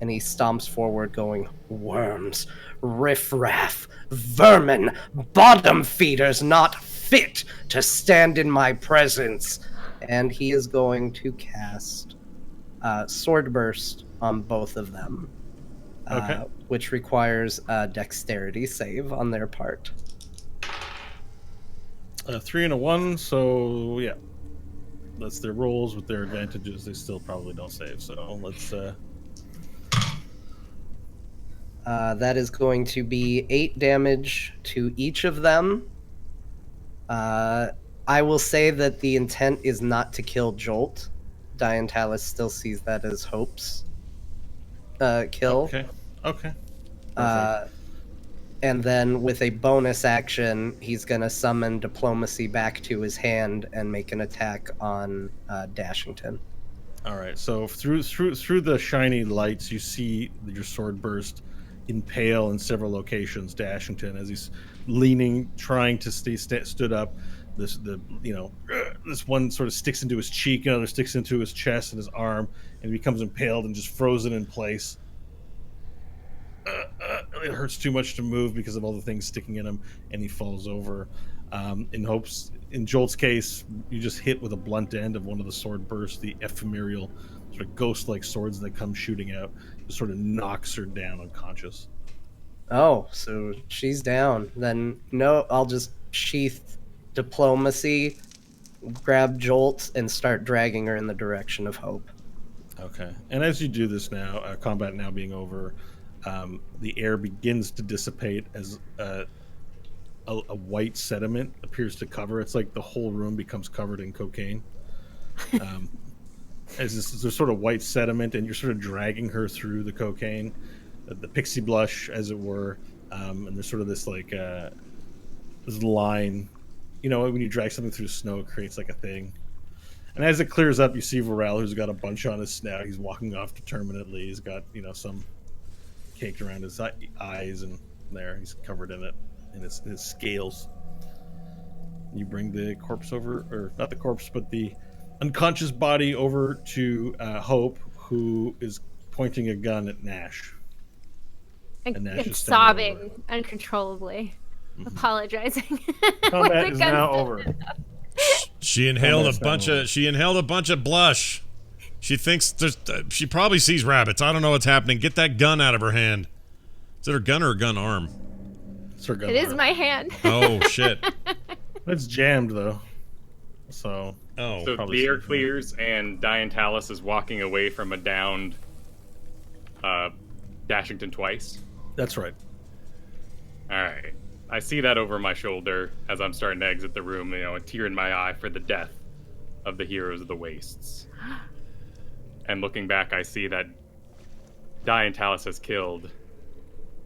And he stomps forward going, "Worms, riffraff, vermin, bottom feeders not fit to stand in my presence." And he is going to cast Sword Burst on both of them, Okay. which requires a dexterity save on their part. 3 and a 1, so yeah. That's their rolls with their advantages. They still probably don't save, so let's... That is going to be 8 damage to each of them. I will say that the intent is not to kill Jolt. Diantalis still sees that as Hope's kill. Okay. And then with a bonus action, he's going to summon Diplomacy back to his hand and make an attack on Dashington. All right, so through the shiny lights, you see your sword burst impale in several locations Dashington as he's leaning, trying to stay stood up. This one sort of sticks into his cheek, another sticks into his chest and his arm, and he becomes impaled and just frozen in place. It hurts too much to move because of all the things sticking in him, and he falls over. In Jolt's case, you just hit with a blunt end of one of the sword bursts, the ephemeral sort of ghost-like swords that come shooting out. It sort of knocks her down unconscious. Oh, so she's down. Then no, I'll just sheath Diplomacy, grab Jolt, and start dragging her in the direction of Hope. Okay. And as you do this now, combat now being over, the air begins to dissipate as a white sediment appears to cover. It's like the whole room becomes covered in cocaine. As there's sort of white sediment, and you're sort of dragging her through the cocaine, the pixie blush, as it were. And there's sort of this like this line. You know, when you drag something through snow, it creates like a thing. And as it clears up, you see Varel, who's got a bunch on his snout. He's walking off determinedly. He's got, some caked around his eyes, and there he's covered in it, in his scales. You bring the corpse over, or not the corpse, but the unconscious body over to Hope, who is pointing a gun at Nash. And Nash is standing sobbing over. uncontrollably, apologizing. Combat is now over. She inhaled a bunch of blush. She thinks she probably sees rabbits. I don't know what's happening. Get that gun out of her hand. Is it her gun or her gun arm? It's her gun It is arm. my hand. Oh shit. It's jammed though, so Oh, So probably the air safe, yeah. clears, and Diantalis is walking away from a downed Dashington twice. That's right. All right. I see that over my shoulder as I'm starting to exit the room, a tear in my eye for the death of the heroes of the Wastes. And looking back, I see that Diantalis has killed,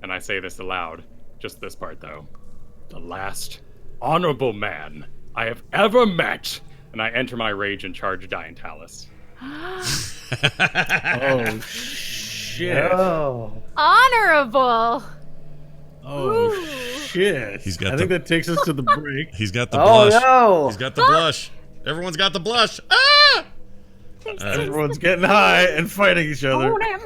and I say this aloud, just this part though, the last honorable man I have ever met. And I enter my rage and charge Diantalis. Oh, shit. Oh. Honorable. Oh, Ooh. shit. He's got I think the- that takes us to the break. He's got the Oh blush. no! He's got the blush. Everyone's got the blush. Ah! Everyone's getting high and fighting each other. Montana.